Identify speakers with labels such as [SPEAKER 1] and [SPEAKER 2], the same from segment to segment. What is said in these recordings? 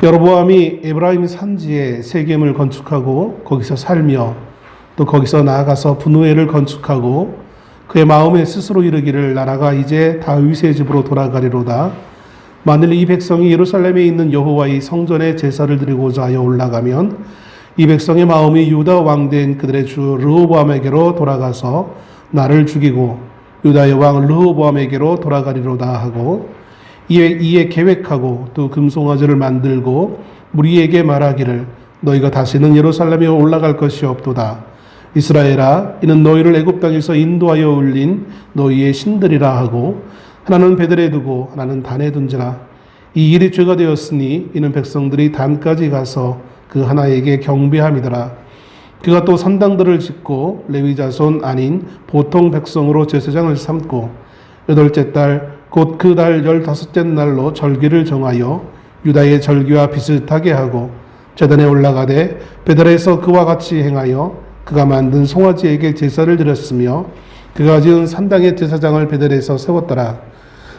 [SPEAKER 1] 여로보암이 에브라임 산지에 세겜을 건축하고 거기서 살며 또 거기서 나아가서 분우엘을 건축하고 그의 마음에 스스로 이르기를 나라가 이제 다윗의 집으로 돌아가리로다. 만일 이 백성이 예루살렘에 있는 여호와의 성전에 제사를 드리고자 하여 올라가면 이 백성의 마음이 유다 왕된 그들의 주 르호보암에게로 돌아가서 나를 죽이고 유다의 왕 르호보암에게로 돌아가리로다 하고 이에 계획하고 또 금송아지를 만들고 무리에게 말하기를 너희가 다시는 예루살렘에 올라갈 것이 없도다. 이스라엘아, 이는 너희를 애굽 땅에서 인도하여 올린 너희의 신들이라 하고 하나는 베들에 두고 하나는 단에 둔지라. 이 일이 죄가 되었으니 이는 백성들이 단까지 가서 그 하나에게 경배함이더라. 그가 또 산당들을 짓고 레위 자손 아닌 보통 백성으로 제사장을 삼고 8째 달 곧 그 달 15째 날로 절기를 정하여 유다의 절기와 비슷하게 하고 제단에 올라가되 베델에서 그와 같이 행하여 그가 만든 송아지에게 제사를 드렸으며 그가 지은 산당의 제사장을 베델에서 세웠더라.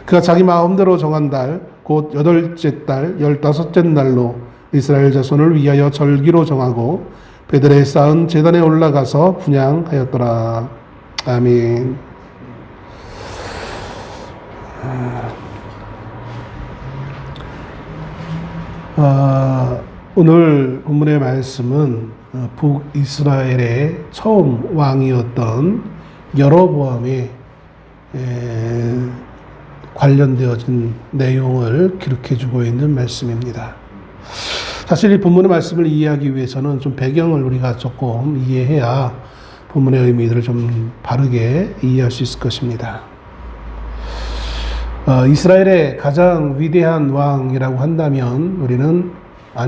[SPEAKER 1] 그가 자기 마음대로 정한 달 곧 8째 달 15째 날로 이스라엘 자손을 위하여 절기로 정하고 베델에 쌓은 제단에 올라가서 분향하였더라. 아멘. 오늘 본문의 말씀은 북이스라엘의 처음 왕이었던 여로보암에 관련되어진 내용을 기록해주고 있는 말씀입니다. 사실 이 본문의 말씀을 이해하기 위해서는 좀 배경을 우리가 조금 이해해야 본문의 의미들을 좀 바르게 이해할 수 있을 것입니다. 이스라엘의 가장 위대한 왕이라고 한다면 우리는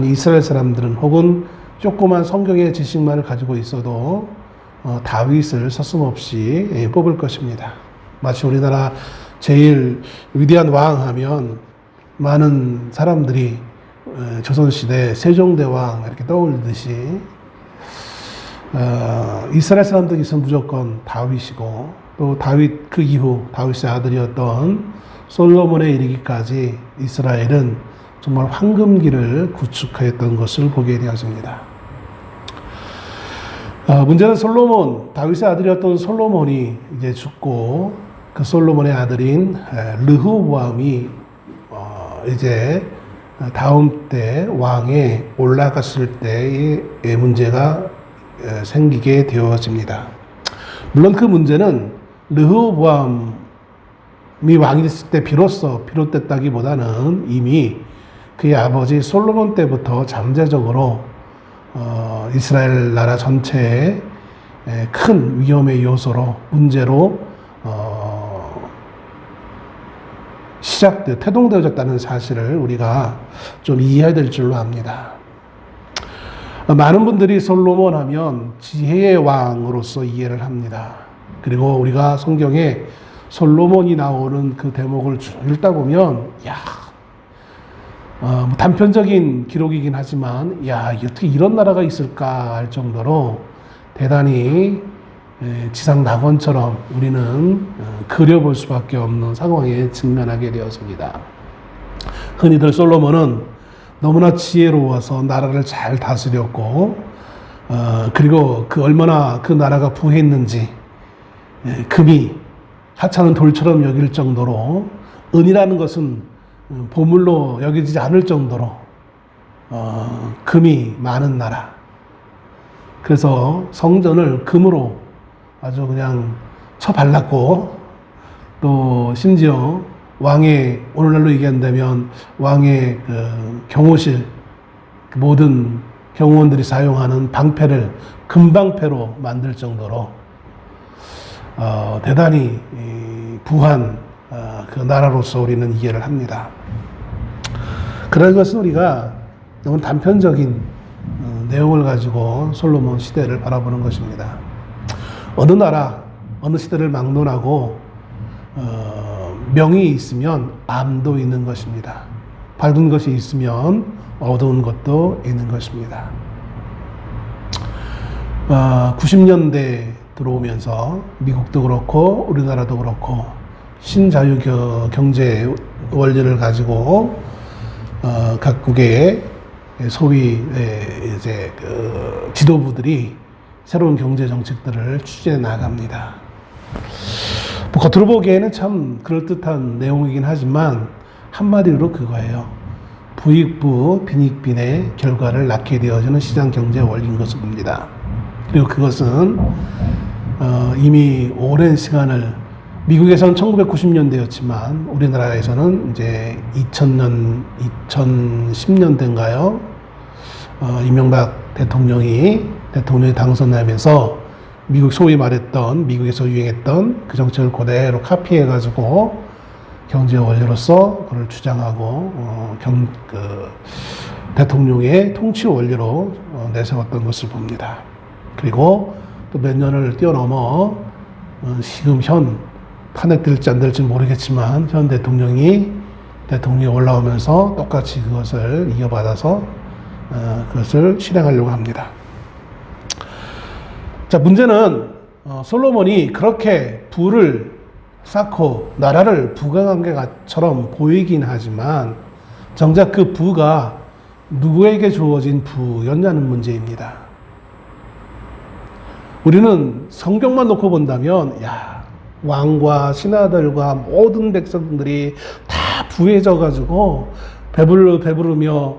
[SPEAKER 1] 이스라엘 사람들은 혹은 조그만 성경의 지식만을 가지고 있어도 다윗을 서슴없이 뽑을 것입니다. 마치 우리나라 제일 위대한 왕 하면 많은 사람들이 조선시대 세종대왕 이렇게 떠올리듯이 이스라엘 사람들에게서는 무조건 다윗이고 또 다윗 그 이후 다윗의 아들이었던 솔로몬에 이르기까지 이스라엘은 정말 황금기를 구축하였던 것을 보게 되어집니다. 문제는 다윗의 아들이었던 솔로몬이 이제 죽고 그 솔로몬의 아들인 르호보암이 이제 다음 때 왕에 올라갔을 때의 문제가 생기게 되어집니다. 물론 그 문제는 르호보암이 왕이 됐을 때 비로소 비롯됐다기보다는 이미 그의 아버지 솔로몬 때부터 잠재적으로 이스라엘 나라 전체의 큰 위험의 요소로 문제로 태동되어졌다는 사실을 우리가 좀 이해해야 될 줄로 압니다. 많은 분들이 솔로몬 하면 지혜의 왕으로서 이해를 합니다. 그리고 우리가 성경에 솔로몬이 나오는 그 대목을 쭉 읽다 보면 단편적인 기록이긴 하지만 어떻게 이런 나라가 있을까 할 정도로 대단히 지상낙원처럼 우리는 그려볼 수밖에 없는 상황에 직면하게 되었습니다. 흔히들 솔로몬은 너무나 지혜로워서 나라를 잘 다스렸고 그리고 얼마나 그 나라가 부했는지 금이 하찮은 돌처럼 여길 정도로 은이라는 것은 보물로 여기지 않을 정도로 금이 많은 나라. 그래서 성전을 금으로 아주 그냥 쳐발랐고 또 심지어 왕의 오늘날로 얘기한다면 왕의 경호실 모든 경호원들이 사용하는 방패를 금방패로 만들 정도로 대단히 부한 그 나라로서 우리는 이해를 합니다. 그런 것은 우리가 너무 단편적인 내용을 가지고 솔로몬 시대를 바라보는 것입니다. 어느 나라, 어느 시대를 막론하고 명이 있으면 암도 있는 것입니다. 밝은 것이 있으면 어두운 것도 있는 것입니다. 90년대 들어오면서 미국도 그렇고 우리나라도 그렇고 신자유 경제 원리를 가지고 각국의 소위 이제 그 지도부들이 새로운 경제 정책들을 추진해 나갑니다. 뭐 겉으로 보기에는 참 그럴듯한 내용이긴 하지만 한마디로 그거예요. 부익부 빈익빈의 결과를 낳게 되어지는 시장 경제 원리인 것을 봅니다. 그리고 그것은 이미 오랜 시간을 미국에서는 1990년대였지만 우리나라에서는 이제 2000년, 2010년대인가요? 이명박 대통령이 당선하면서 미국 소위 말했던 미국에서 유행했던 그 정책을 그대로 카피해가지고 경제 원리로서 그걸 주장하고 대통령의 통치 원리로 내세웠던 것을 봅니다. 그리고 또 몇 년을 뛰어넘어 지금 현 탄핵될지 안 될지 모르겠지만 현 대통령이 올라오면서 똑같이 그것을 이어받아서 그것을 실행하려고 합니다. 자, 문제는 솔로몬이 그렇게 부를 쌓고 나라를 부강한 것처럼 보이긴 하지만 정작 그 부가 누구에게 주어진 부였냐는 문제입니다. 우리는 성경만 놓고 본다면 왕과 신하들과 모든 백성들이 다 부해져 가지고 배부르며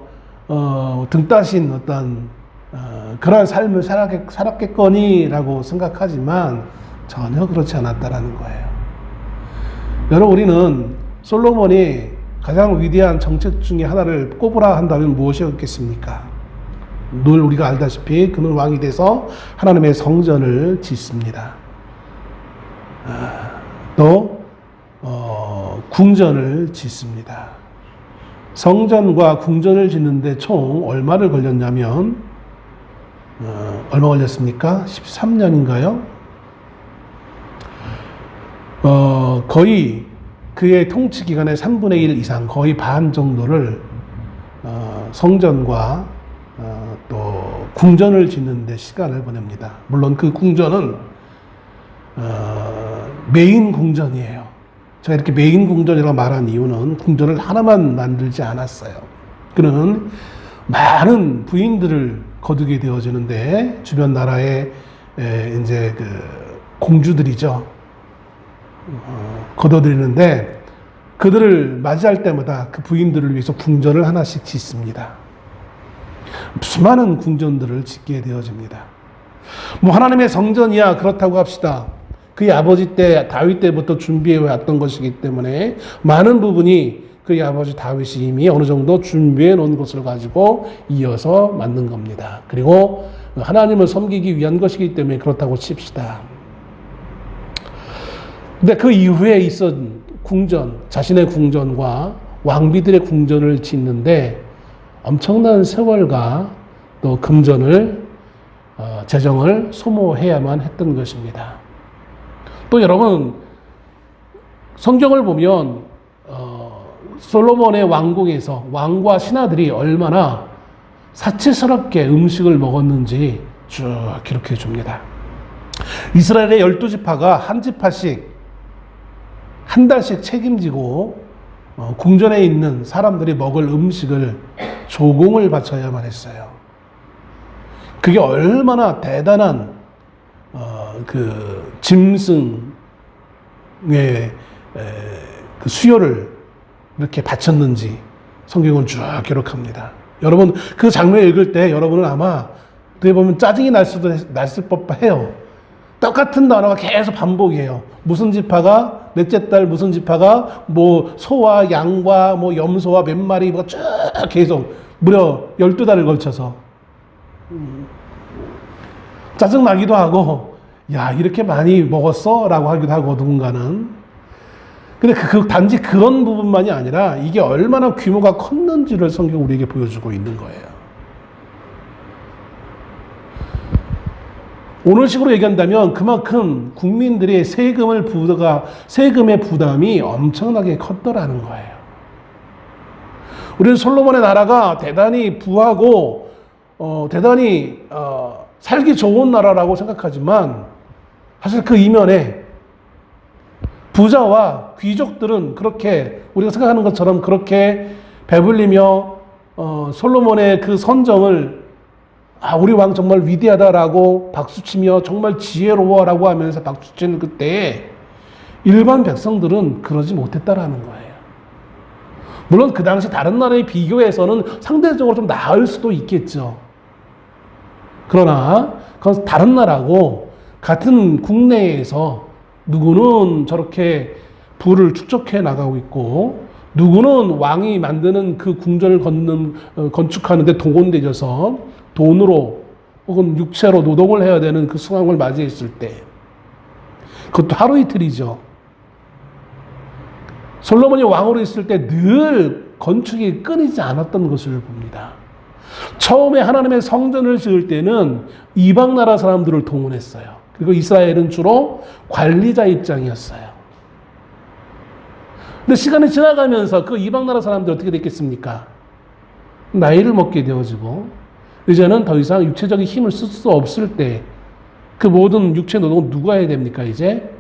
[SPEAKER 1] 등 따신 어떤 그러한 삶을 살았겠거니라고 생각하지만 전혀 그렇지 않았다라는 거예요. 여러분, 우리는 솔로몬이 가장 위대한 정책 중에 하나를 꼽으라 한다면 무엇이었겠습니까? 늘 우리가 알다시피 그는 왕이 돼서 하나님의 성전을 짓습니다. 또 궁전을 짓습니다. 성전과 궁전을 짓는데 총 얼마를 걸렸냐면 얼마 걸렸습니까? 13년인가요? 거의 그의 통치 기간의 3분의 1 이상, 거의 반 정도를 성전과 또 궁전을 짓는 데 시간을 보냅니다. 물론 그 궁전은 메인 궁전이에요. 제가 이렇게 메인 궁전이라고 말한 이유는 궁전을 하나만 만들지 않았어요. 그는 많은 부인들을 거두게 되어지는데 주변 나라의 이제 그 공주들이죠. 거둬들이는데 그들을 맞이할 때마다 그 부인들을 위해서 궁전을 하나씩 짓습니다. 수많은 궁전들을 짓게 되어집니다. 뭐 하나님의 성전이야 그렇다고 합시다. 그의 아버지 때 다윗 때부터 준비해 왔던 것이기 때문에 많은 부분이 그의 아버지 다윗이 이미 어느 정도 준비해 놓은 것을 가지고 이어서 만든 겁니다. 그리고 하나님을 섬기기 위한 것이기 때문에 그렇다고 칩시다. 근데 그 이후에 있었던 궁전, 자신의 궁전과 왕비들의 궁전을 짓는데 엄청난 세월과 또 금전을 재정을 소모해야만 했던 것입니다. 또 여러분, 성경을 보면 솔로몬의 왕궁에서 왕과 신하들이 얼마나 사치스럽게 음식을 먹었는지 쭉 기록해 줍니다. 이스라엘의 12지파가 한 지파씩 한 달씩 책임지고 궁전에 있는 사람들이 먹을 음식을 조공을 바쳐야만 했어요. 그게 얼마나 대단한 그 짐승의 그 수요를 이렇게 바쳤는지 성경은 쭉 기록합니다. 여러분, 그 장면을 읽을 때 여러분은 아마 어떻게 보면 짜증이 났을 법해요. 똑같은 단어가 계속 반복이에요. 무슨 지파가 넷째 달 무슨 지파가 뭐 소와 양과 뭐 염소와 몇 마리 뭐 쭉 계속 무려 12달을 걸쳐서 짜증 나기도 하고 야 이렇게 많이 먹었어? 라고 하기도 하고 누군가는. 근데 단지 그런 부분만이 아니라 이게 얼마나 규모가 컸는지를 성경 우리에게 보여주고 있는 거예요. 오늘식으로 얘기한다면 그만큼 국민들의 세금의 부담이 엄청나게 컸더라는 거예요. 우리는 솔로몬의 나라가 대단히 부하고 대단히 살기 좋은 나라라고 생각하지만 사실 그 이면에 부자와 귀족들은 그렇게 우리가 생각하는 것처럼 그렇게 배불리며 솔로몬의 그 선정을 우리 왕 정말 위대하다라고 박수치며 정말 지혜로워라고 하면서 박수치는 그때 일반 백성들은 그러지 못했다라는 거예요. 물론 그 당시 다른 나라에 비교해서는 상대적으로 좀 나을 수도 있겠죠. 그러나 그건 다른 나라고 같은 국내에서 누구는 저렇게 부를 축적해 나가고 있고 누구는 왕이 만드는 그 궁전을 건축하는데 동원되어서 돈으로 혹은 육체로 노동을 해야 되는 그 상황을 맞이했을 때 그것도 하루 이틀이죠. 솔로몬이 왕으로 있을 때 늘 건축이 끊이지 않았던 것을 봅니다. 처음에 하나님의 성전을 지을 때는 이방 나라 사람들을 동원했어요. 그리고 이스라엘은 주로 관리자 입장이었어요. 근데 시간이 지나가면서 그 이방 나라 사람들이 어떻게 됐겠습니까? 나이를 먹게 되어지고 이제는 더 이상 육체적인 힘을 쓸 수 없을 때 그 모든 육체 노동은 누가 해야 됩니까? 이제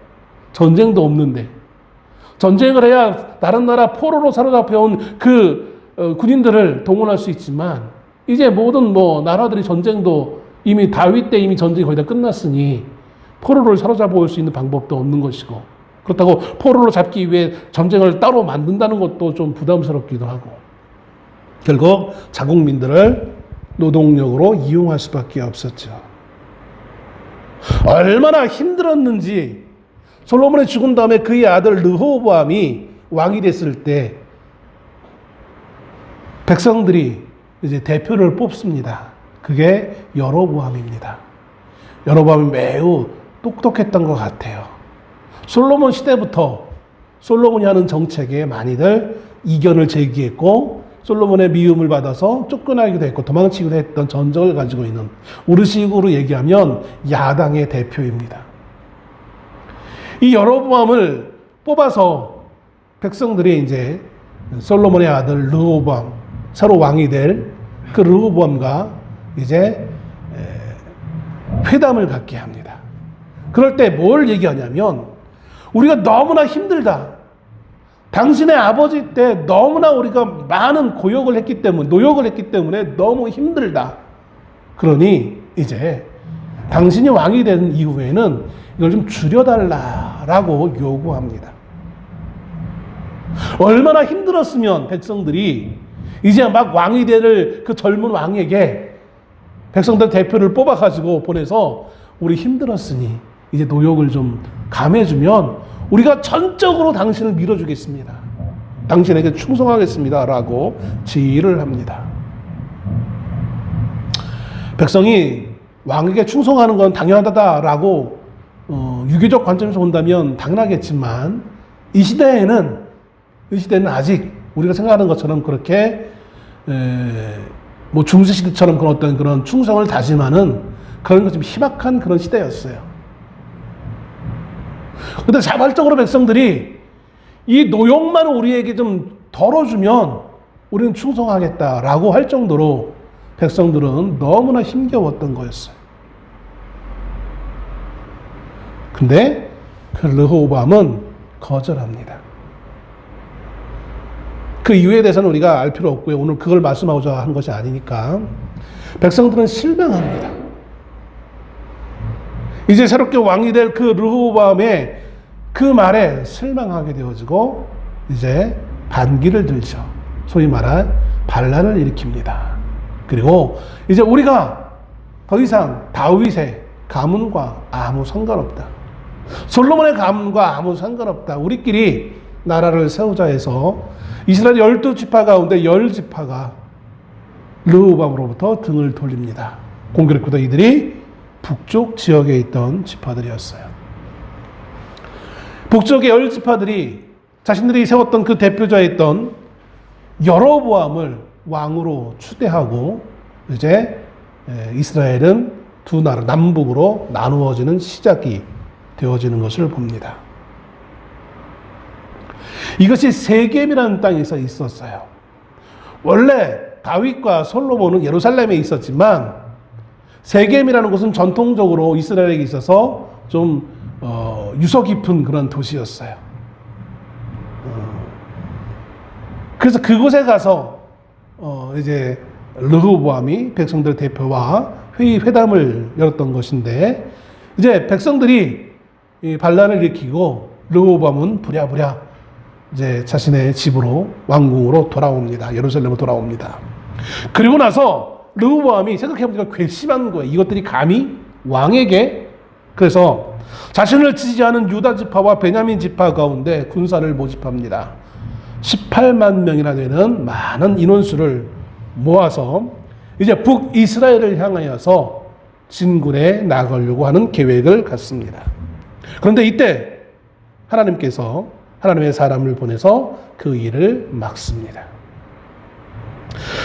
[SPEAKER 1] 전쟁도 없는데 전쟁을 해야 다른 나라 포로로 사로잡혀온 그 군인들을 동원할 수 있지만 이제 모든 나라들이 전쟁도 이미 다윗 때 이미 전쟁이 거의 다 끝났으니 포로를 사로잡아 올 수 있는 방법도 없는 것이고 그렇다고 포로로 잡기 위해 전쟁을 따로 만든다는 것도 좀 부담스럽기도 하고 결국 자국민들을 노동력으로 이용할 수밖에 없었죠. 얼마나 힘들었는지 솔로몬이 죽은 다음에 그의 아들 르호보암이 왕이 됐을 때 백성들이 이제 대표를 뽑습니다. 그게 여로보암입니다. 여로보암이 매우 똑똑했던 것 같아요. 솔로몬 시대부터 솔로몬이 하는 정책에 많이들 이견을 제기했고 솔로몬의 미움을 받아서 쫓겨나기도 했고 도망치기도 했던 전적을 가지고 있는 우리식으로 얘기하면 야당의 대표입니다. 이 여로보암을 뽑아서 백성들이 이제 솔로몬의 아들 르호보암 새로 왕이 될 그 르호보암과 이제 회담을 갖게 합니다. 그럴 때 뭘 얘기하냐면 우리가 너무나 힘들다. 당신의 아버지 때 너무나 우리가 많은 고역을 했기 때문에 노역을 했기 때문에 너무 힘들다. 그러니 이제 당신이 왕이 된 이후에는 이걸 좀 줄여달라라고 요구합니다. 얼마나 힘들었으면 백성들이 이제 막 왕이 될 그 젊은 왕에게 백성들 대표를 뽑아가지고 보내서 우리 힘들었으니 이제 노역을 좀 감해주면 우리가 전적으로 당신을 밀어주겠습니다. 당신에게 충성하겠습니다. 라고 지휘를 합니다. 백성이 왕에게 충성하는 건 당연하다라고 유교적 관점에서 본다면 당연하겠지만 이 시대에는 아직 우리가 생각하는 것처럼 그렇게 중세시대처럼 그런 충성을 다짐하는 그런 것 좀 희박한 그런 시대였어요. 근데 자발적으로 백성들이 이 노역만 우리에게 좀 덜어주면 우리는 충성하겠다라고 할 정도로 백성들은 너무나 힘겨웠던 거였어요. 근데 그 르호보암은 거절합니다. 그 이유에 대해서는 우리가 알 필요 없고요. 오늘 그걸 말씀하고자 한 것이 아니니까. 백성들은 실망합니다. 이제 새롭게 왕이 될 그 르호보암의 그 말에 실망하게 되어지고 이제 반기를 들죠. 소위 말한 반란을 일으킵니다. 그리고 이제 우리가 더 이상 다윗의 가문과 아무 상관없다. 솔로몬의 가문과 아무 상관없다. 우리끼리 나라를 세우자 해서 이스라엘 12지파 가운데 10지파가 르호보암으로부터 등을 돌립니다. 공교롭게도 이들이 북쪽 지역에 있던 지파들이었어요. 북쪽의 10지파들이 자신들이 세웠던 그 대표자였던 여로보암을 왕으로 추대하고 이제 이스라엘은 두 나라 남북으로 나누어지는 시작이 되어지는 것을 봅니다. 이것이 세겜이라는 땅에서 있었어요. 원래 다윗과 솔로몬은 예루살렘에 있었지만 세겜이라는 곳은 전통적으로 이스라엘에게 있어서 좀 유서 깊은 그런 도시였어요. 그래서 그곳에 가서 이제 르호보암이 백성들 대표와 회담을 열었던 것인데, 이제 백성들이 이 반란을 일으키고 르호보암은 부랴부랴 이제 자신의 집으로, 왕궁으로 돌아옵니다. 예루살렘으로 돌아옵니다. 그리고 나서 르호보암이 생각해보니까 괘씸한 거예요. 이것들이 감히 왕에게. 그래서 자신을 지지하는 유다 지파와 베냐민 지파 가운데 군사를 모집합니다. 18만 명이나 되는 많은 인원수를 모아서 이제 북이스라엘을 향하여서 진군에 나가려고 하는 계획을 갖습니다. 그런데 이때 하나님께서 하나님의 사람을 보내서 그 일을 막습니다.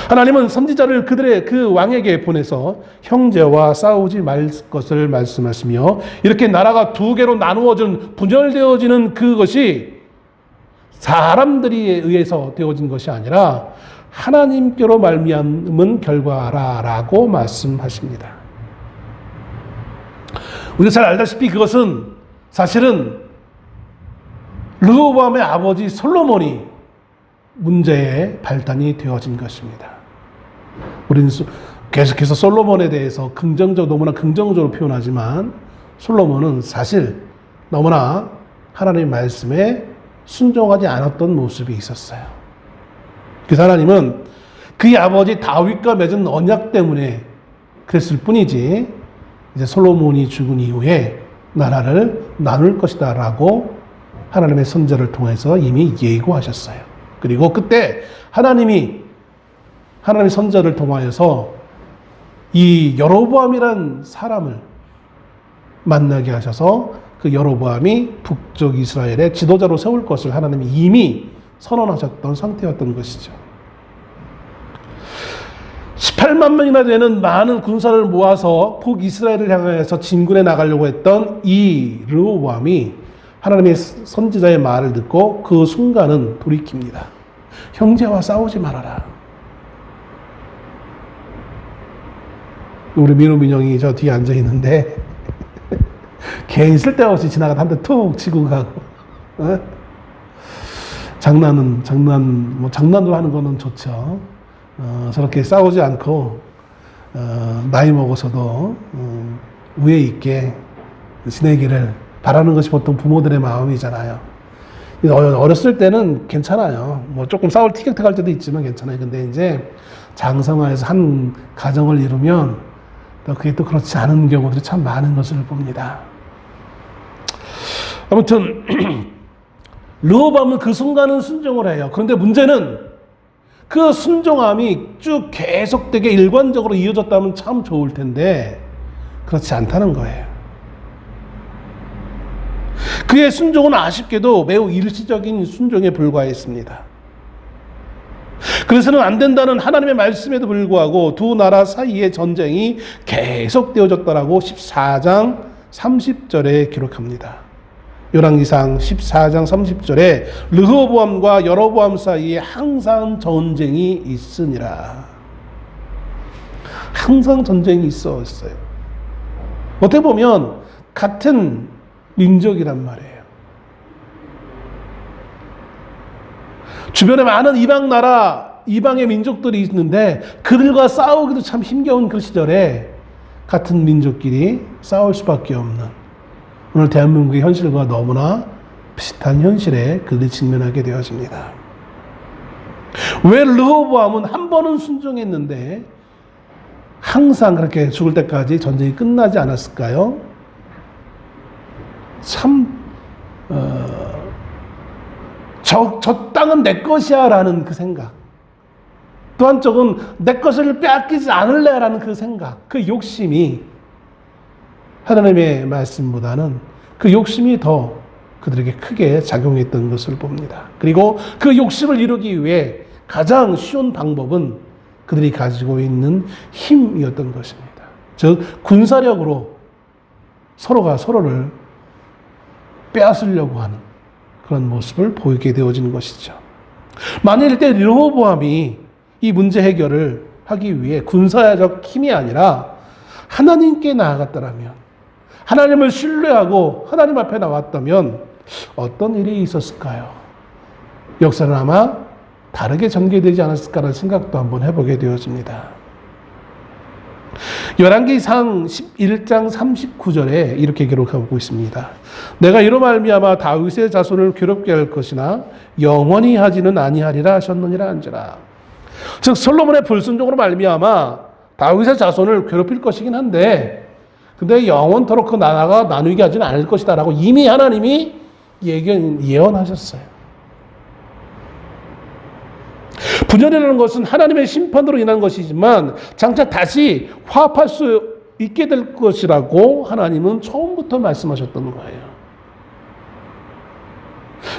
[SPEAKER 1] 하나님은 선지자를 그들의 그 왕에게 보내서 형제와 싸우지 말 것을 말씀하시며, 이렇게 나라가 두 개로 나누어진, 분열되어지는 그것이 사람들에 의해서 되어진 것이 아니라 하나님께로 말미암은 결과라라고 말씀하십니다. 우리가 잘 알다시피 그것은 사실은 르호보암의 아버지 솔로몬이 문제의 발단이 되어진 것입니다. 우리는 계속해서 솔로몬에 대해서 너무나 긍정적으로 표현하지만, 솔로몬은 사실 너무나 하나님의 말씀에 순종하지 않았던 모습이 있었어요. 그래서 하나님은 그의 아버지 다윗과 맺은 언약 때문에 그랬을 뿐이지, 이제 솔로몬이 죽은 이후에 나라를 나눌 것이다 라고 하나님의 선지자를 통해서 이미 예고하셨어요. 그리고 그때 하나님의 선지자를 통하여서 이 여로보암이란 사람을 만나게 하셔서 그 여로보암이 북쪽 이스라엘의 지도자로 세울 것을 하나님이 이미 선언하셨던 상태였던 것이죠. 18만 명이나 되는 많은 군사를 모아서 북이스라엘을 향해서 진군에 나가려고 했던 이 르호보암이 하나님의 선지자의 말을 듣고 그 순간은 돌이킵니다. 형제와 싸우지 말아라. 우리 민우 민영이 저 뒤에 앉아 있는데 괜히 쓸데없이 지나가다 한 대 툭 치고 가고, 장난도 하는 거는 좋죠. 저렇게 싸우지 않고 나이 먹어서도 우애 있게 지내기를 바라는 것이 보통 부모들의 마음이잖아요. 어렸을 때는 괜찮아요. 뭐 조금 싸울 티격태격할 때도 있지만 괜찮아요. 근데 이제 장성화해서 한 가정을 이루면 또 그게 또 그렇지 않은 경우들이 참 많은 것을 봅니다. 아무튼 르호보암은 그 순간은 순종을 해요. 그런데 문제는 그 순종함이 쭉 계속되게 일관적으로 이어졌다면 참 좋을 텐데 그렇지 않다는 거예요. 그의 순종은 아쉽게도 매우 일시적인 순종에 불과했습니다. 그래서는 안 된다는 하나님의 말씀에도 불구하고 두 나라 사이의 전쟁이 계속되어졌다라고 14장 30절에 기록합니다. 열왕기상 14장 30절에 르호보암과 여로보암 사이에 항상 전쟁이 있으니라. 항상 전쟁이 있었어요. 어떻게 보면 같은 민족이란 말이에요. 주변에 많은 이방의 민족들이 있는데 그들과 싸우기도 참 힘겨운 그 시절에 같은 민족끼리 싸울 수밖에 없는, 오늘 대한민국의 현실과 너무나 비슷한 현실에 그들이 직면하게 되어집니다. 왜 르호보암은 한 번은 순종했는데 항상 그렇게 죽을 때까지 전쟁이 끝나지 않았을까요? 참 저 땅은 내 것이야 라는 그 생각, 또 한쪽은 내 것을 빼앗기지 않을래 라는 그 생각, 그 욕심이 하나님의 말씀보다는 그 욕심이 더 그들에게 크게 작용했던 것을 봅니다. 그리고 그 욕심을 이루기 위해 가장 쉬운 방법은 그들이 가지고 있는 힘이었던 것입니다. 즉 군사력으로 서로가 서로를 빼앗으려고 하는 그런 모습을 보이게 되어지는 것이죠. 만일 때 르호보암이 이 문제 해결을 하기 위해 군사적 힘이 아니라 하나님께 나아갔더라면, 하나님을 신뢰하고 하나님 앞에 나왔다면 어떤 일이 있었을까요? 역사는 아마 다르게 전개되지 않았을까라는 생각도 한번 해보게 되어집니다. 열왕기상 11장 39절에 이렇게 기록하고 있습니다. 내가 이로 말미암아 다윗의 자손을 괴롭게 할 것이나 영원히 하지는 아니하리라 하셨느니라 한지라. 즉 솔로몬의 불순종으로 말미암아 다윗의 자손을 괴롭힐 것이긴 한데, 근데 영원토록 그 나라가 나누게 하지는 않을 것이다 라고 이미 하나님이 예언하셨어요. 분열이라는 것은 하나님의 심판으로 인한 것이지만 장차 다시 화합할 수 있게 될 것이라고 하나님은 처음부터 말씀하셨던 거예요.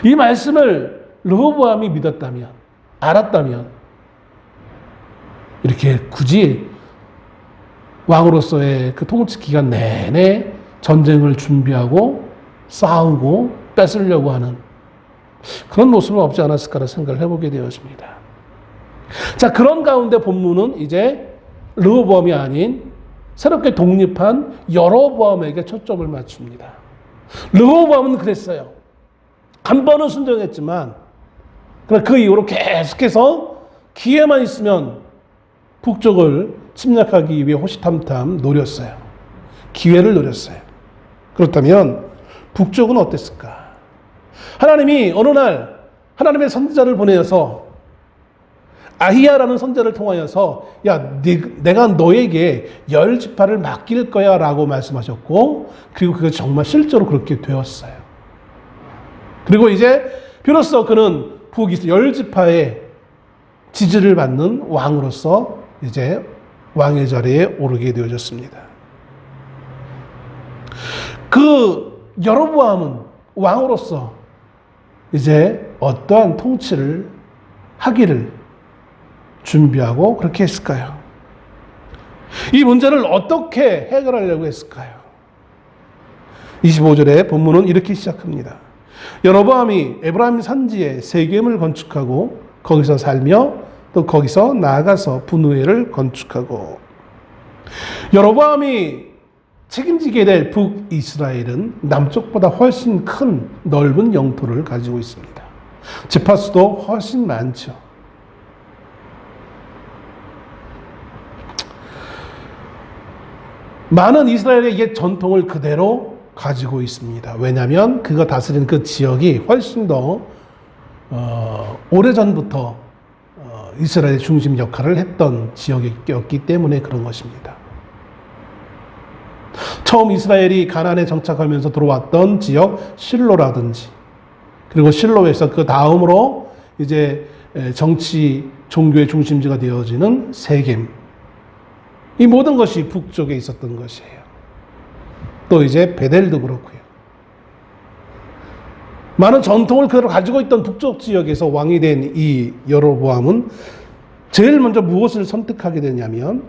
[SPEAKER 1] 이 말씀을 르호보암이 믿었다면, 알았다면 이렇게 굳이 왕으로서의 그 통치 기간 내내 전쟁을 준비하고 싸우고 뺏으려고 하는 그런 모습은 없지 않았을까라 생각을 해보게 되었습니다. 자, 그런 가운데 본문은 이제 르호보암이 아닌 새롭게 독립한 여로보암에게 초점을 맞춥니다. 르호보암은 그랬어요. 한 번은 순종했지만 그 이후로 계속해서 기회만 있으면 북쪽을 침략하기 위해 호시탐탐 노렸어요. 기회를 노렸어요. 그렇다면 북쪽은 어땠을까? 하나님이 어느 날 하나님의 선지자를 보내서 아히야라는 선지자를 통하여서 야, 내가 너에게 10지파를 맡길 거야 라고 말씀하셨고, 그리고 그게 정말 실제로 그렇게 되었어요. 그리고 이제 비로소 그는 북이스 10지파의 지지를 받는 왕으로서 이제 왕의 자리에 오르게 되어졌습니다. 그 여로보암은 왕으로서 이제 어떠한 통치를 하기를 준비하고 그렇게 했을까요? 이 문제를 어떻게 해결하려고 했을까요? 25절에 본문은 이렇게 시작합니다. 여로보암이 에브라임 산지에 세겜을 건축하고 거기서 살며 또 거기서 나아가서 분우회를 건축하고. 여로보암이 책임지게 될 북이스라엘은 남쪽보다 훨씬 큰 넓은 영토를 가지고 있습니다. 지파수도 훨씬 많죠. 많은 이스라엘의 옛 전통을 그대로 가지고 있습니다. 왜냐하면 그가 다스리는 그 지역이 훨씬 더 오래전부터 이스라엘의 중심 역할을 했던 지역이었기 때문에 그런 것입니다. 처음 이스라엘이 가나안에 정착하면서 들어왔던 지역 실로라든지, 그리고 실로에서 그 다음으로 이제 정치 종교의 중심지가 되어지는 세겜, 이 모든 것이 북쪽에 있었던 것이에요. 또 이제 베델도 그렇고요. 많은 전통을 그대로 가지고 있던 북쪽 지역에서 왕이 된 이 여로보암은 제일 먼저 무엇을 선택하게 되냐면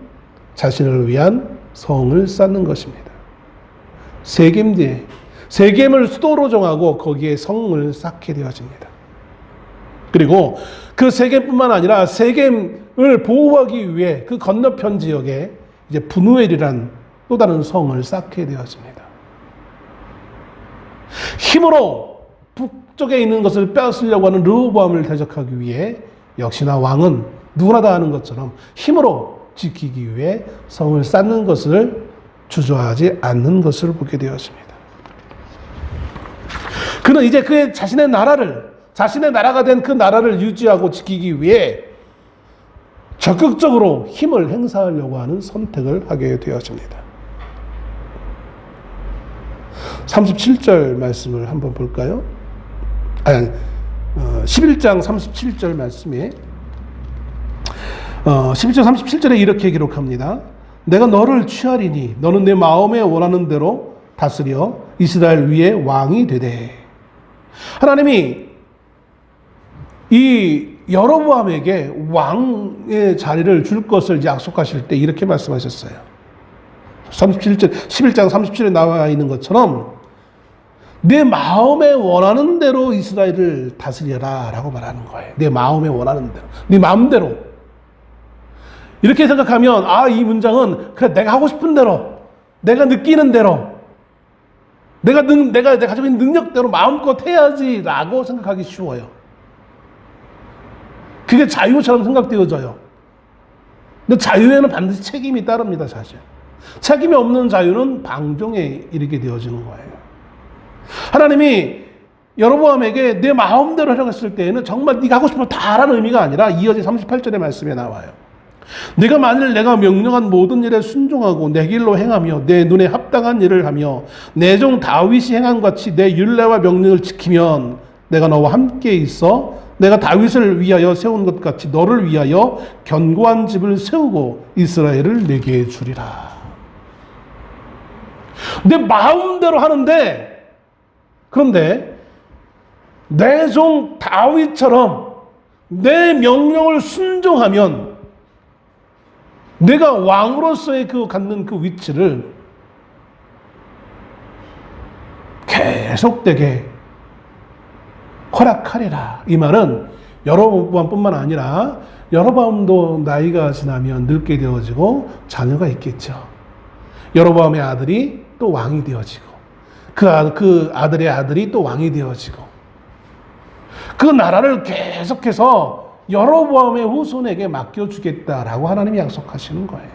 [SPEAKER 1] 자신을 위한 성을 쌓는 것입니다. 세겜 뒤에 세겜을 수도로 정하고 거기에 성을 쌓게 되어집니다. 그리고 그 세겜뿐만 아니라 세겜을 보호하기 위해 그 건너편 지역에 이제 분우엘이란 또 다른 성을 쌓게 되었습니다. 힘으로 북쪽에 있는 것을 빼앗으려고 하는 르호보암을 대적하기 위해 역시나 왕은 누구나 다 아는 것처럼 힘으로 지키기 위해 성을 쌓는 것을 주저하지 않는 것을 보게 되었습니다. 그는 이제 그의 자신의 나라가 된 그 나라를 유지하고 지키기 위해 적극적으로 힘을 행사하려고 하는 선택을 하게 되었습니다. 37절 말씀을 한번 볼까요? 11장 37절 말씀에 11장 37절에 이렇게 기록합니다. 내가 너를 취하리니 너는 내 마음에 원하는 대로 다스려 이스라엘 위에 왕이 되되. 하나님이 이 여로보암에게 왕의 자리를 줄 것을 약속하실 때 이렇게 말씀하셨어요. 11장 37절에 나와 있는 것처럼 내 마음에 원하는 대로 이스라엘을 다스려라 라고 말하는 거예요. 내 마음에 원하는 대로, 네 마음대로. 이렇게 생각하면 이 문장은 그래, 내가 하고 싶은 대로, 내가 느끼는 대로, 내가 가지고 있는 능력대로 마음껏 해야지 라고 생각하기 쉬워요. 그게 자유처럼 생각되어져요. 근데 자유에는 반드시 책임이 따릅니다, 사실. 책임이 없는 자유는 방종에 이르게 되어지는 거예요. 하나님이 여로보암에게 내 마음대로 하라고 했을 때에는 정말 네가 하고 싶은 거 다 하라는 의미가 아니라 이어지 38절의 말씀에 나와요. 네가 만일 내가 명령한 모든 일에 순종하고 내 길로 행하며 내 눈에 합당한 일을 하며 내 종 다윗이 행한 같이 내 율례와 명령을 지키면 내가 너와 함께 있어 내가 다윗을 위하여 세운 것 같이 너를 위하여 견고한 집을 세우고 이스라엘을 내게 주리라. 내 마음대로 하는데, 그런데 내 종 다윗처럼 내 명령을 순종하면 내가 왕으로서의 갖는 그 위치를 계속되게 허락하리라. 이 말은 여로보암뿐만 아니라 여로보암도 나이가 지나면 늙게 되어지고 자녀가 있겠죠. 여로보암의 아들이 또 왕이 되어지고 그 아들의 아들이 또 왕이 되어지고 그 나라를 계속해서 여로보암의 후손에게 맡겨주겠다라고 하나님이 약속하시는 거예요.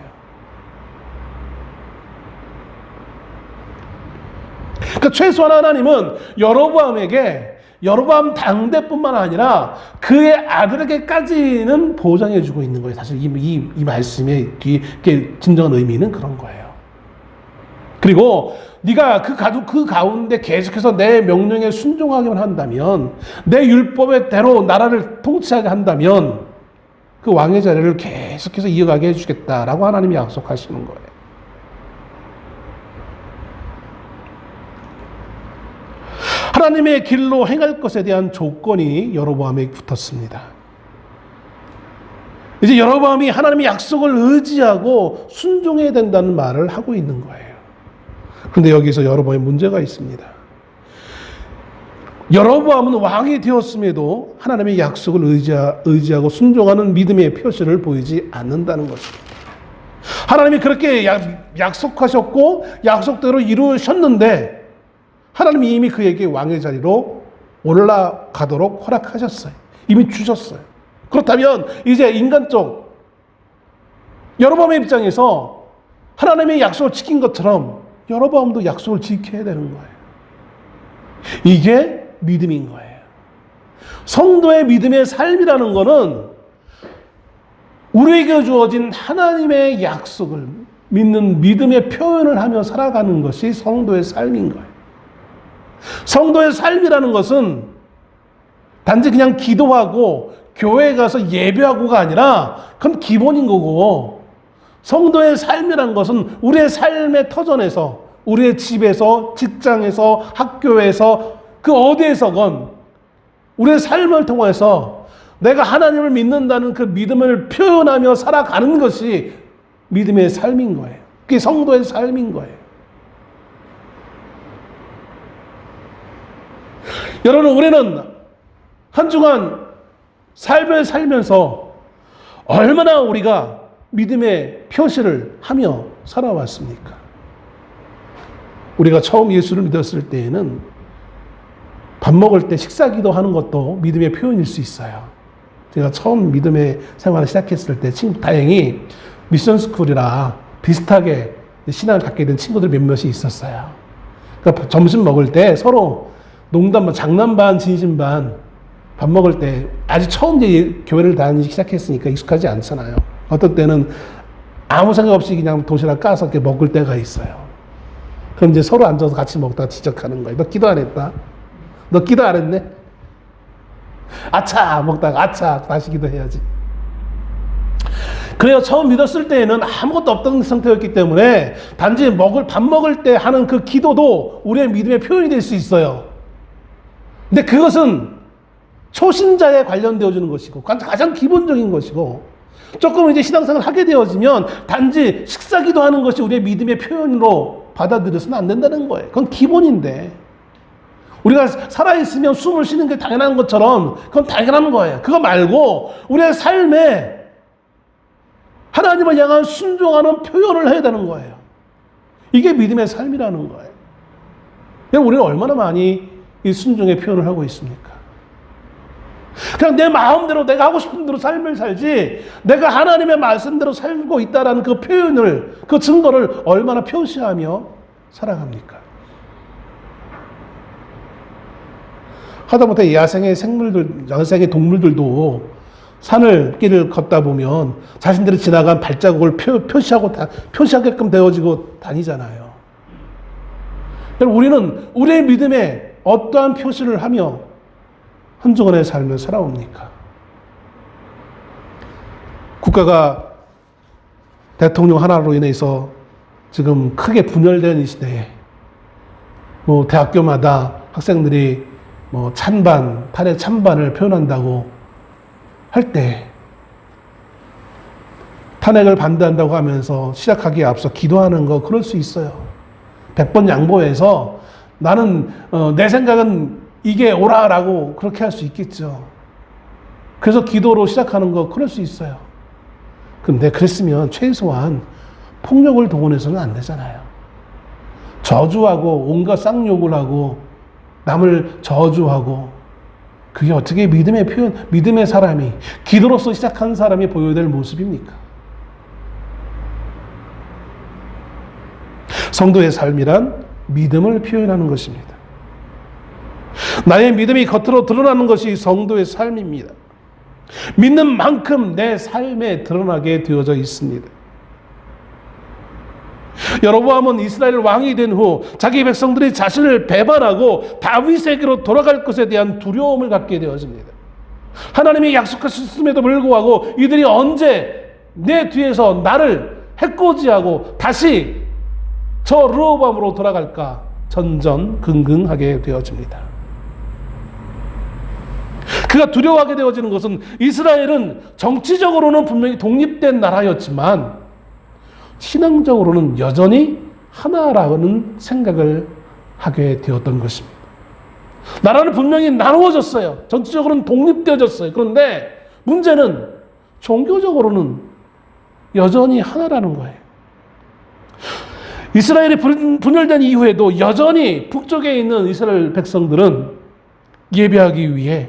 [SPEAKER 1] 그러니까 최소한 하나님은 여로보암 당대뿐만 아니라 그의 아들에게까지는 보장해주고 있는 거예요. 사실 이 말씀의 진정한 의미는 그런 거예요. 그리고 네가 그 가운데 계속해서 내 명령에 순종하기만 한다면, 내 율법의 대로 나라를 통치하게 한다면 그 왕의 자리를 계속해서 이어가게 해주겠다라고 하나님이 약속하시는 거예요. 하나님의 길로 행할 것에 대한 조건이 여로보암에 붙었습니다. 이제 여로보암이 하나님의 약속을 의지하고 순종해야 된다는 말을 하고 있는 거예요. 그런데 여기서 여로보암에 문제가 있습니다. 여로보암은 왕이 되었음에도 하나님의 약속을 의지하고 순종하는 믿음의 표시를 보이지 않는다는 것입니다. 하나님이 그렇게 약속하셨고 약속대로 이루셨는데 하나님이 이미 그에게 왕의 자리로 올라가도록 허락하셨어요. 이미 주셨어요. 그렇다면 이제 인간적 여로보암의 입장에서 하나님의 약속을 지킨 것처럼 여로보암도 약속을 지켜야 되는 거예요. 이게 믿음인 거예요. 성도의 믿음의 삶이라는 것은 우리에게 주어진 하나님의 약속을 믿는 믿음의 표현을 하며 살아가는 것이 성도의 삶인 거예요. 성도의 삶이라는 것은 단지 그냥 기도하고 교회에 가서 예배하고가 아니라 그건 기본인 거고, 성도의 삶이라는 것은 우리의 삶의 터전에서, 우리의 집에서, 직장에서, 학교에서, 그 어디에서건 우리의 삶을 통해서 내가 하나님을 믿는다는 그 믿음을 표현하며 살아가는 것이 믿음의 삶인 거예요. 그게 성도의 삶인 거예요. 여러분, 우리는 한 주간 삶을 살면서 얼마나 우리가 믿음의 표시를 하며 살아왔습니까? 우리가 처음 예수를 믿었을 때에는 밥 먹을 때 식사기도 하는 것도 믿음의 표현일 수 있어요. 제가 처음 믿음의 생활을 시작했을 때 다행히 미션스쿨이라 비슷하게 신앙을 갖게 된 친구들 몇몇이 있었어요. 그러니까 점심 먹을 때 서로 농담 반, 장난 반, 진심 반, 밥 먹을 때 아직 처음 이제 교회를 다니기 시작했으니까 익숙하지 않잖아요. 어떤 때는 아무 생각 없이 그냥 도시락 까서 이렇게 먹을 때가 있어요. 그럼 이제 서로 앉아서 같이 먹다가 지적하는 거예요. 너 기도 안 했다? 너 기도 안 했네? 아차! 먹다가 아차! 다시 기도해야지. 그래요. 처음 믿었을 때에는 아무것도 없던 상태였기 때문에 단지 밥 먹을 때 하는 그 기도도 우리의 믿음의 표현이 될 수 있어요. 근데 그것은 초신자에 관련되어지는 것이고 가장 기본적인 것이고, 조금 이제 신앙생활을 하게 되어지면 단지 식사기도 하는 것이 우리의 믿음의 표현으로 받아들여서는 안 된다는 거예요. 그건 기본인데, 우리가 살아있으면 숨을 쉬는 게 당연한 것처럼 그건 당연한 거예요. 그거 말고 우리의 삶에 하나님을 향한 순종하는 표현을 해야 되는 거예요. 이게 믿음의 삶이라는 거예요. 우리는 얼마나 많이 이 순종의 표현을 하고 있습니까? 그냥 내 마음대로 내가 하고 싶은 대로 삶을 살지 내가 하나님의 말씀대로 살고 있다라는 그 표현을, 그 증거를 얼마나 표시하며 살아갑니까? 하다못해 야생의 생물들, 야생의 동물들도 산을 길을 걷다 보면 자신들이 지나간 발자국을 표시하게끔 되어지고 다니잖아요. 우리는 우리의 믿음에 어떠한 표시를 하며 한중원의 삶을 살아옵니까? 국가가 대통령 하나로 인해서 지금 크게 분열된 이 시대에 대학교마다 학생들이 찬반, 탄핵 찬반을 표현한다고 할 때 탄핵을 반대한다고 하면서 시작하기에 앞서 기도하는 거 그럴 수 있어요. 100번 양보해서 나는 내 생각은 이게 옳아라고 그렇게 할 수 있겠죠. 그래서 기도로 시작하는 거 그럴 수 있어요. 근데 그랬으면 최소한 폭력을 동원해서는 안 되잖아요. 저주하고 온갖 쌍욕을 하고 남을 저주하고 그게 어떻게 믿음의 표현, 믿음의 사람이, 기도로서 시작한 사람이 보여야 될 모습입니까? 성도의 삶이란 믿음을 표현하는 것입니다. 나의 믿음이 겉으로 드러나는 것이 성도의 삶입니다. 믿는 만큼 내 삶에 드러나게 되어져 있습니다. 여로보암은 이스라엘 왕이 된 후 자기 백성들이 자신을 배반하고 다윗에게로 돌아갈 것에 대한 두려움을 갖게 되어집니다. 하나님이 약속하셨음에도 불구하고 이들이 언제 내 뒤에서 나를 해코지하고 다시 저 르호보암으로 돌아갈까 전전긍긍하게 되어집니다. 그가 두려워하게 되어지는 것은 이스라엘은 정치적으로는 분명히 독립된 나라였지만 신앙적으로는 여전히 하나라는 생각을 하게 되었던 것입니다. 나라는 분명히 나누어졌어요. 정치적으로는 독립되어졌어요. 그런데 문제는 종교적으로는 여전히 하나라는 거예요. 이스라엘이 분열된 이후에도 여전히 북쪽에 있는 이스라엘 백성들은 예배하기 위해,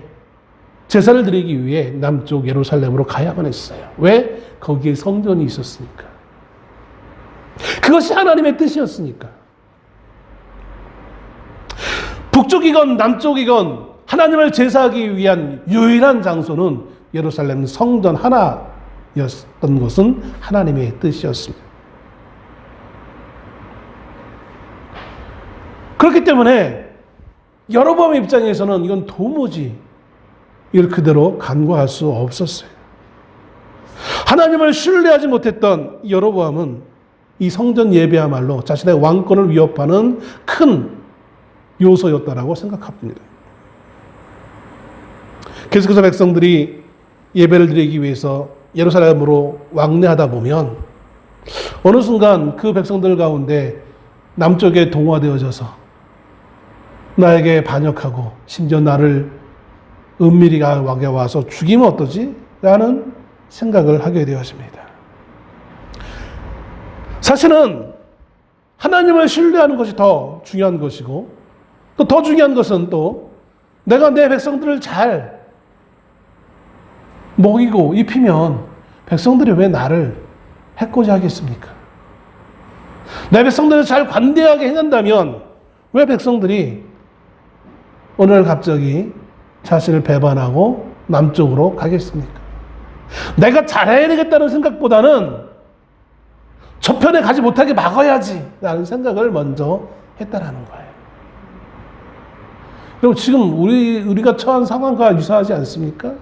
[SPEAKER 1] 제사를 드리기 위해 남쪽 예루살렘으로 가야만 했어요. 왜? 거기에 성전이 있었으니까. 그것이 하나님의 뜻이었으니까. 북쪽이건 남쪽이건 하나님을 제사하기 위한 유일한 장소는 예루살렘 성전 하나였던 것은 하나님의 뜻이었습니다. 그렇기 때문에 여로보암의 입장에서는 이건 도무지 이걸 그대로 간과할 수 없었어요. 하나님을 신뢰하지 못했던 여로보암은 이 성전 예배야말로 자신의 왕권을 위협하는 큰 요소였다라고 생각합니다. 계속해서 백성들이 예배를 드리기 위해서 예루살렘으로 왕래하다 보면 어느 순간 그 백성들 가운데 남쪽에 동화되어져서 나에게 반역하고 심지어 나를 은밀히 왕에 와서 죽이면 어떠지? 라는 생각을 하게 되었습니다. 사실은 하나님을 신뢰하는 것이 더 중요한 것이고 또 더 중요한 것은 또 내가 내 백성들을 잘 먹이고 입히면 백성들이 왜 나를 해코지 하겠습니까? 내 백성들을 잘 관대하게 행한다면 왜 백성들이 어느 날 갑자기 자신을 배반하고 남쪽으로 가겠습니까? 내가 잘해야 되겠다는 생각보다는 저편에 가지 못하게 막아야지 라는 생각을 먼저 했다라는 거예요. 그리고 지금 우리가 처한 상황과 유사하지 않습니까?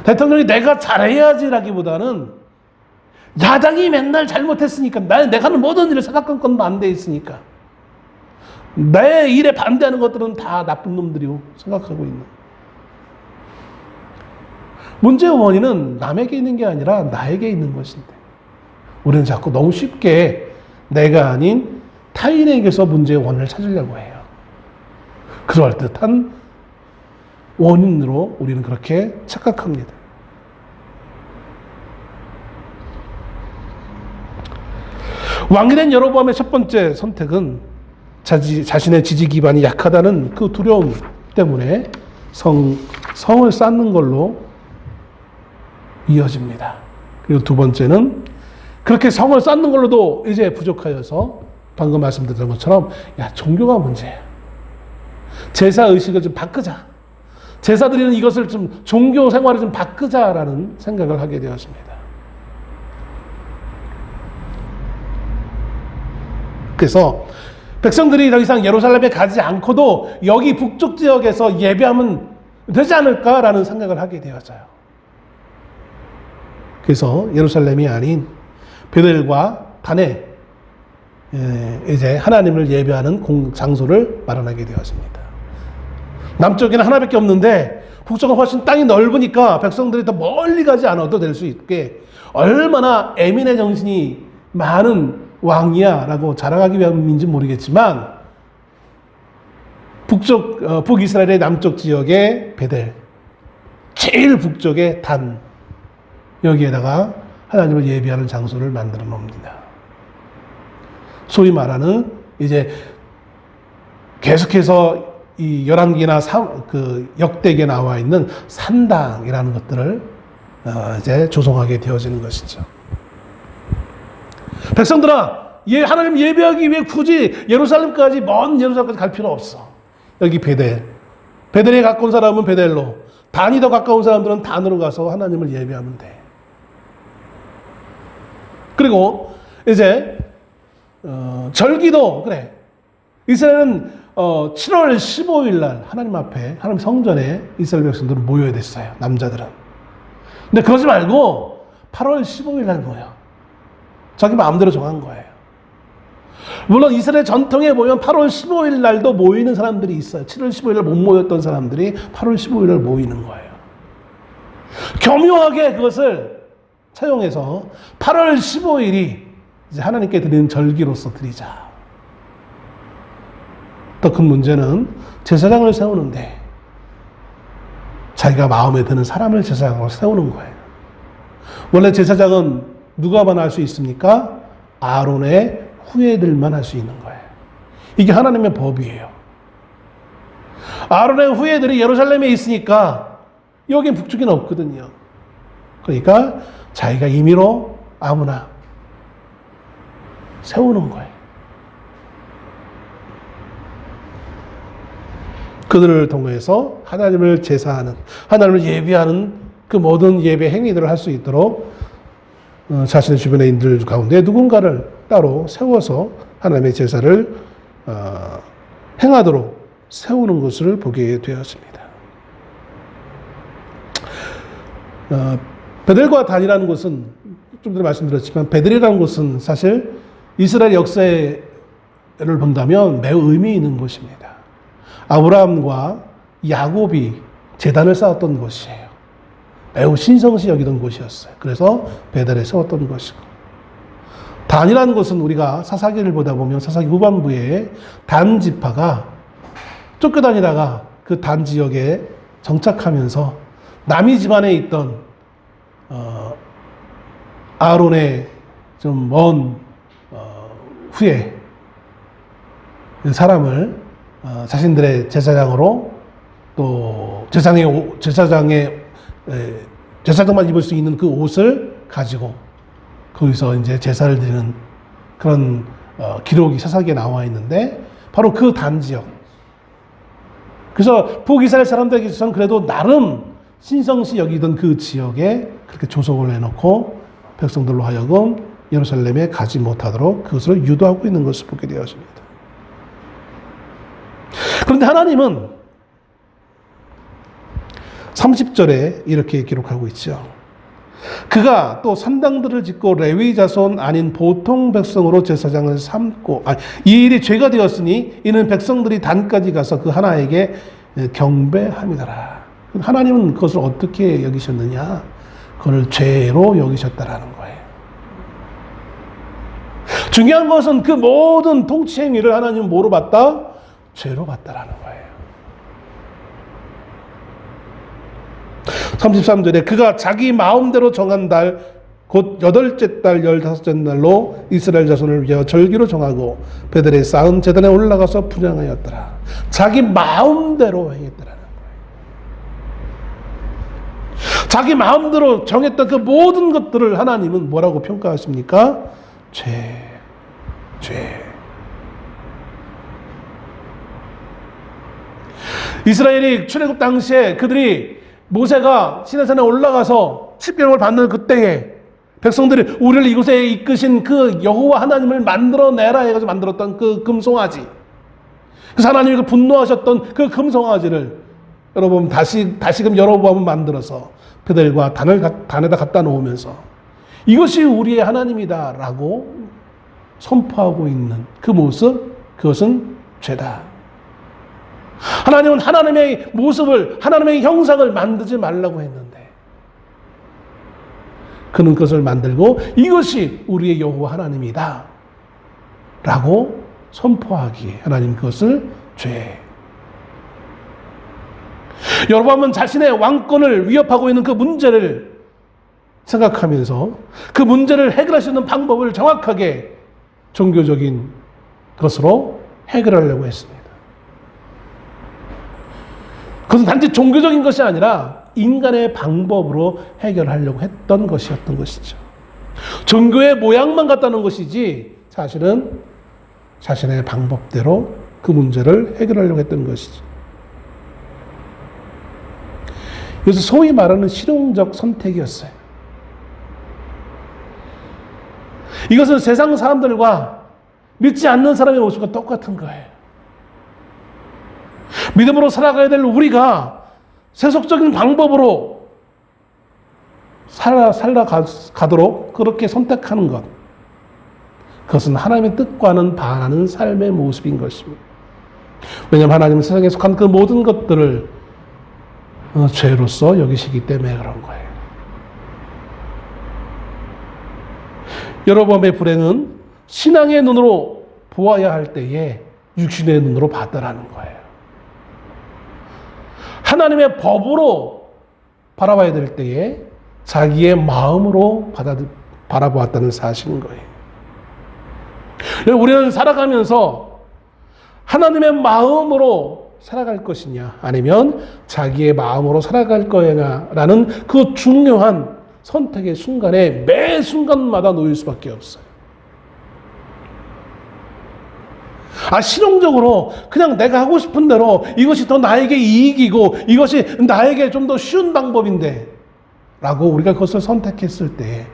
[SPEAKER 1] 대통령이 내가 잘해야지라기보다는 야당이 맨날 잘못했으니까 내가 하는 모든 일을 사사건건 반대에 있으니까 내 일에 반대하는 것들은 다 나쁜 놈들이고 생각하고 있는. 문제의 원인은 남에게 있는 게 아니라 나에게 있는 것인데 우리는 자꾸 너무 쉽게 내가 아닌 타인에게서 문제의 원인을 찾으려고 해요. 그럴듯한 원인으로 우리는 그렇게 착각합니다. 왕이 된 여로보암의 첫 번째 선택은 자신의 지지 기반이 약하다는 그 두려움 때문에 성을 쌓는 걸로 이어집니다. 그리고 두 번째는 그렇게 성을 쌓는 걸로도 이제 부족하여서 방금 말씀드린 것처럼 종교가 문제야. 제사 의식을 좀 바꾸자. 제사 드리는 이것을 좀 종교 생활을 좀 바꾸자라는 생각을 하게 되었습니다. 그래서 백성들이 더 이상 예루살렘에 가지 않고도 여기 북쪽 지역에서 예배하면 되지 않을까라는 생각을 하게 되었어요. 그래서 예루살렘이 아닌 베델과 단에 이제 하나님을 예배하는 장소를 마련하게 되었습니다. 남쪽에는 하나밖에 없는데 북쪽은 훨씬 땅이 넓으니까 백성들이 더 멀리 가지 않아도 될 수 있게 얼마나 애민의 정신이 많은 왕이야 라고 자랑하기 위함인지 모르겠지만 북이스라엘의 남쪽 지역의 베델, 제일 북쪽의 단, 여기에다가 하나님을 예배하는 장소를 만들어 놓습니다. 소위 말하는 이제 계속해서 이 열왕기나 역대기에 나와 있는 산당이라는 것들을 이제 조성하게 되어지는 것이죠. 백성들아, 하나님 예배하기 위해 굳이 예루살렘까지, 먼 예루살렘까지 갈 필요 없어. 여기 베델에 가까운 사람은 베델로, 단이 더 가까운 사람들은 단으로 가서 하나님을 예배하면 돼. 그리고 이제 절기도 그래. 이스라엘은 7월 15일 날 하나님 앞에, 하나님 성전에 이스라엘 백성들은 모여야 됐어요. 남자들은. 근데 그러지 말고 8월 15일 날 모여. 자기 마음대로 정한 거예요. 물론 이스라엘 전통에 보면 8월 15일 날도 모이는 사람들이 있어요. 7월 15일 날 못 모였던 사람들이 8월 15일 날 모이는 거예요. 교묘하게 그것을 차용해서 8월 15일이 이제 하나님께 드리는 절기로서 드리자. 더 큰 문제는 제사장을 세우는데 자기가 마음에 드는 사람을 제사장으로 세우는 거예요. 원래 제사장은 누가만 할 수 있습니까? 아론의 후예들만 할 수 있는 거예요. 이게 하나님의 법이에요. 아론의 후예들이 예루살렘에 있으니까 여기 북쪽에는 없거든요. 그러니까 자기가 임의로 아무나 세우는 거예요. 그들을 통해서 하나님을 제사하는, 하나님을 예배하는 그 모든 예배 행위들을 할 수 있도록 자신의 주변의 인들 가운데 누군가를 따로 세워서 하나님의 제사를 행하도록 세우는 것을 보게 되었습니다. 베델과 단이라는 곳은 좀 전에 말씀드렸지만 베델이라는 곳은 사실 이스라엘 역사를 본다면 매우 의미 있는 곳입니다. 아브라함과 야곱이 제단을 쌓았던 곳이에요. 매우 신성시 여기던 곳이었어요. 그래서 베델에 세웠던 것이고, 단이라는 곳은 우리가 사사기를 보다 보면 사사기 후반부에 단 지파가 쫓겨다니다가 그 단 지역에 정착하면서 남이 집안에 있던 아론의 좀 먼 후에 사람을 자신들의 제사장으로, 또 제사장만 입을 수 있는 그 옷을 가지고 거기서 이제 제사를 드리는 그런 기록이 사사기에 나와 있는데, 바로 그 단 지역. 그래서 북이스라엘 사람들에게서는 그래도 나름 신성시 여기던 그 지역에 그렇게 조속을 해놓고 백성들로 하여금 예루살렘에 가지 못하도록 그것을 유도하고 있는 것을 보게 되었습니다. 그런데 하나님은 30절에 이렇게 기록하고 있죠. 그가 또 산당들을 짓고 레위 자손 아닌 보통 백성으로 제사장을 삼고, 이 일이 죄가 되었으니 이는 백성들이 단까지 가서 그 하나에게 경배함이더라. 하나님은 그것을 어떻게 여기셨느냐? 그걸 죄로 여기셨다라는 거예요. 중요한 것은 그 모든 통치 행위를 하나님은 뭐로 봤다? 죄로 봤다라는 거예요. 33절에 그가 자기 마음대로 정한 달, 곧 8째 달 15째 날로 이스라엘 자손을 위하여 절기로 정하고 베델에 쌓은 제단에 올라가서 분향하였더라. 자기 마음대로 행했더라는 거예요. 자기 마음대로 정했던 그 모든 것들을 하나님은 뭐라고 평가하십니까? 죄. 이스라엘이 출애굽 당시에 그들이 모세가 시내산에 올라가서 십계명을 받는 그때에 백성들이 우리를 이곳에 이끄신 그 여호와 하나님을 만들어내라 해가지고 만들었던 그 금송아지, 그래서 하나님이 분노하셨던 그 금송아지를 여러분 다시금 여러 번 만들어서 그들과 단에다 갖다 놓으면서 이것이 우리의 하나님이다라고 선포하고 있는 그 모습, 그것은 죄다. 하나님은 하나님의 모습을, 하나님의 형상을 만들지 말라고 했는데 그는 그것을 만들고 이것이 우리의 여호와 하나님이다 라고 선포하기에 하나님 그것을 죄. 여로보암은 자신의 왕권을 위협하고 있는 그 문제를 생각하면서 그 문제를 해결할 수 있는 방법을 정확하게 종교적인 것으로 해결하려고 했습니다. 그것은 단지 종교적인 것이 아니라 인간의 방법으로 해결하려고 했던 것이었던 것이죠. 종교의 모양만 갖다는 것이지 사실은 자신의 방법대로 그 문제를 해결하려고 했던 것이죠. 그래서 소위 말하는 실용적 선택이었어요. 이것은 세상 사람들과 믿지 않는 사람의 모습과 똑같은 거예요. 믿음으로 살아가야 될 우리가 세속적인 방법으로 살아가도록 그렇게 선택하는 것, 그것은 하나님의 뜻과는 반하는 삶의 모습인 것입니다. 왜냐하면 하나님은 세상에 속한 그 모든 것들을 죄로서 여기시기 때문에 그런 거예요. 여로보암의 불행은 신앙의 눈으로 보아야 할 때에 육신의 눈으로 봤다라는 거예요. 하나님의 법으로 바라봐야 될 때에 자기의 마음으로 바라보았다는 사실인 거예요. 우리는 살아가면서 하나님의 마음으로 살아갈 것이냐 아니면 자기의 마음으로 살아갈 거냐라는 그 중요한 선택의 순간에 매 순간마다 놓일 수밖에 없어요. 실용적으로 그냥 내가 하고 싶은 대로 이것이 더 나에게 이익이고 이것이 나에게 좀 더 쉬운 방법인데 라고 우리가 그것을 선택했을 때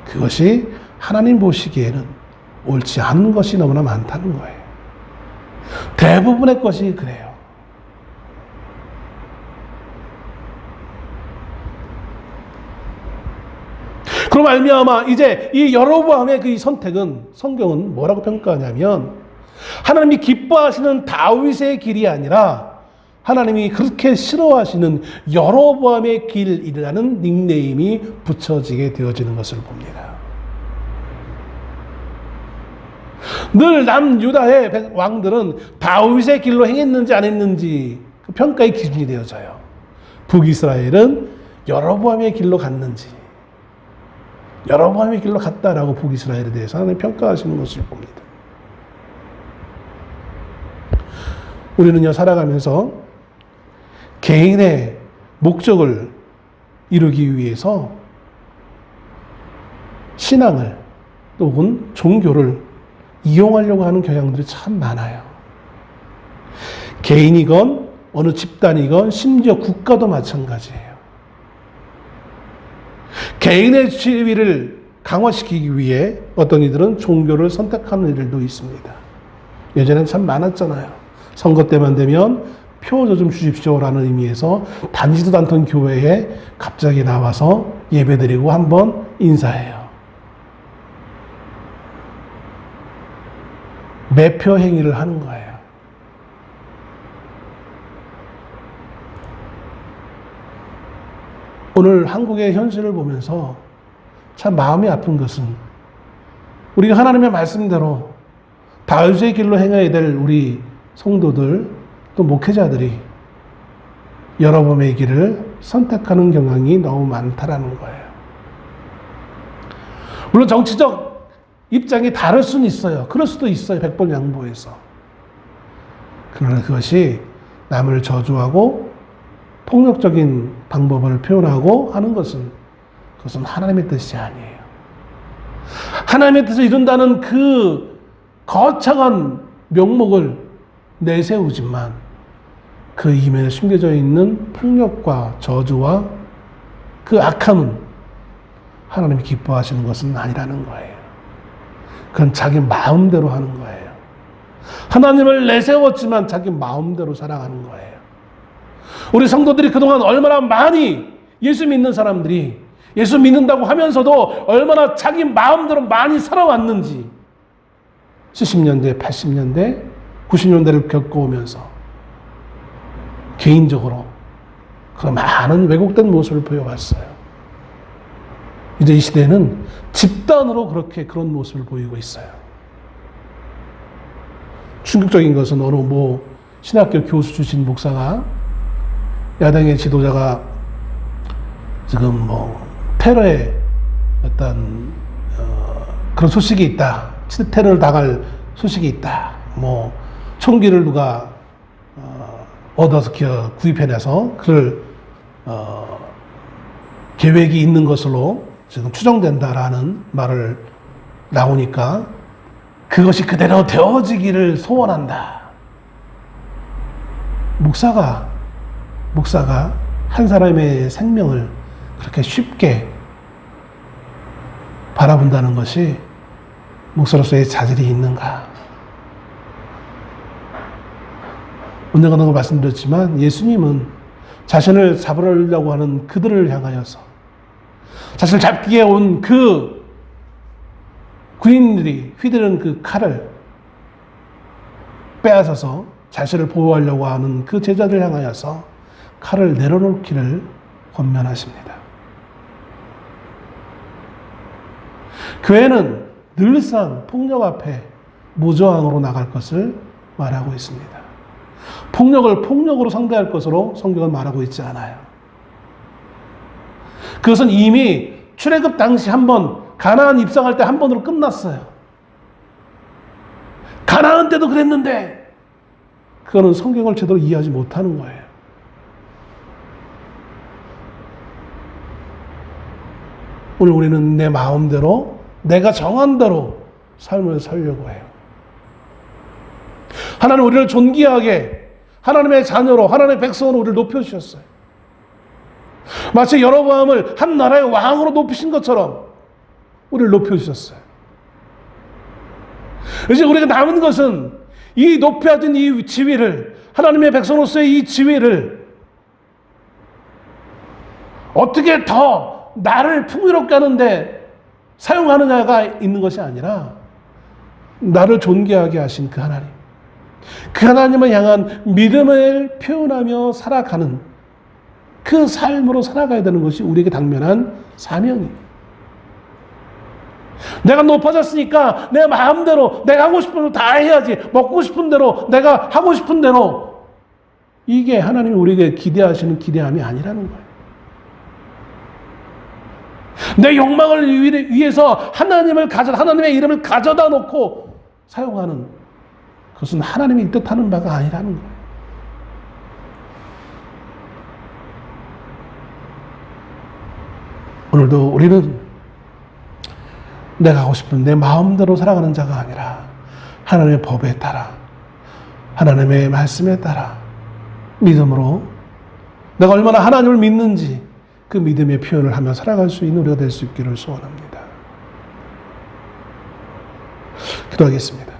[SPEAKER 1] 그것이 하나님 보시기에는 옳지 않은 것이 너무나 많다는 거예요. 대부분의 것이 그래요. 그럼 말미암아 이제 이 여로보암의 그 선택은 성경은 뭐라고 평가하냐면 하나님이 기뻐하시는 다윗의 길이 아니라 하나님이 그렇게 싫어하시는 여로보암의 길이라는 닉네임이 붙여지게 되어지는 것을 봅니다. 늘 남유다의 왕들은 다윗의 길로 행했는지 안 했는지 그 평가의 기준이 되어져요. 북이스라엘은 여로보암의 길로 갔는지 여로보암의 길로 갔다라고 북이스라엘에 대해서 하나님 평가하시는 것을 봅니다. 우리는요 살아가면서 개인의 목적을 이루기 위해서 신앙을 혹은 종교를 이용하려고 하는 경향들이 참 많아요. 개인이건 어느 집단이건 심지어 국가도 마찬가지예요. 개인의 지위를 강화시키기 위해 어떤 이들은 종교를 선택하는 일들도 있습니다. 예전엔 참 많았잖아요. 선거 때만 되면 표 좀 주십시오라는 의미에서 다니지도 않던 교회에 갑자기 나와서 예배드리고 한번 인사해요. 매표 행위를 하는 거예요. 오늘 한국의 현실을 보면서 참 마음이 아픈 것은 우리가 하나님의 말씀대로 다윗의 길로 행해야 될 우리 성도들 또 목회자들이 여로보암의 길을 선택하는 경향이 너무 많다라는 거예요. 물론 정치적 입장이 다를 수는 있어요. 그럴 수도 있어요. 백번양보해서. 그러나 그것이 남을 저주하고 폭력적인 방법을 표현하고 하는 것은 그것은 하나님의 뜻이 아니에요. 하나님의 뜻을 이룬다는 그 거창한 명목을 내세우지만 그 이면에 숨겨져 있는 폭력과 저주와 그 악함은 하나님이 기뻐하시는 것은 아니라는 거예요. 그건 자기 마음대로 하는 거예요. 하나님을 내세웠지만 자기 마음대로 살아가는 거예요. 우리 성도들이 그동안 얼마나 많이 예수 믿는 사람들이 예수 믿는다고 하면서도 얼마나 자기 마음대로 많이 살아왔는지 70년대, 80년대, 90년대를 겪어오면서 개인적으로 그런 많은 왜곡된 모습을 보여왔어요. 이제 이 시대는 집단으로 그런 모습을 보이고 있어요. 충격적인 것은 어느 신학교 교수 출신 목사가 야당의 지도자가 지금 테러에 어떤 그런 소식이 있다. 테러를 당할 소식이 있다. 총기를 누가 얻어서 구입해내서 그를 계획이 있는 것으로 지금 추정된다라는 말을 나오니까 그것이 그대로 되어지기를 소원한다. 목사가 한 사람의 생명을 그렇게 쉽게 바라본다는 것이 목사로서의 자질이 있는가? 언젠가 말씀드렸지만 예수님은 자신을 잡으려고 하는 그들을 향하여서 자신을 잡기 위해 온 그 군인들이 휘두른 그 칼을 빼앗아서 자신을 보호하려고 하는 그 제자들 향하여서 칼을 내려놓기를 권면하십니다. 교회는 늘상 폭력 앞에 무저항으로 나갈 것을 말하고 있습니다. 폭력을 폭력으로 상대할 것으로 성경은 말하고 있지 않아요. 그것은 이미 출애굽 당시 가나안 입성할 때 한 번으로 끝났어요. 가나안 때도 그랬는데 그거는 성경을 제대로 이해하지 못하는 거예요. 오늘 우리는 내 마음대로 내가 정한 대로 삶을 살려고 해요. 하나님 우리를 존귀하게 하나님의 자녀로 하나님의 백성으로 우리를 높여주셨어요. 마치 여로보암을 한 나라의 왕으로 높이신 것처럼 우리를 높여주셨어요. 이제 우리가 남은 것은 이 높여진 이 지위를 하나님의 백성으로서의 이 지위를 어떻게 더 나를 풍요롭게 하는데 사용하느냐가 있는 것이 아니라 나를 존귀하게 하신 그 하나님, 그 하나님을 향한 믿음을 표현하며 살아가는 그 삶으로 살아가야 되는 것이 우리에게 당면한 사명이에요. 내가 높아졌으니까 내 마음대로 내가 하고 싶은 대로 다 해야지, 먹고 싶은 대로 내가 하고 싶은 대로, 이게 하나님이 우리에게 기대하시는 기대함이 아니라는 거예요. 내 욕망을 위해서 하나님의 이름을 가져다 놓고 사용하는 그것은 하나님이 뜻하는 바가 아니라는 거예요. 오늘도 우리는 내가 하고 싶은 내 마음대로 살아가는 자가 아니라 하나님의 법에 따라, 하나님의 말씀에 따라 믿음으로 내가 얼마나 하나님을 믿는지 그 믿음의 표현을 하며 살아갈 수 있는 우리가 될 수 있기를 소원합니다. 기도하겠습니다.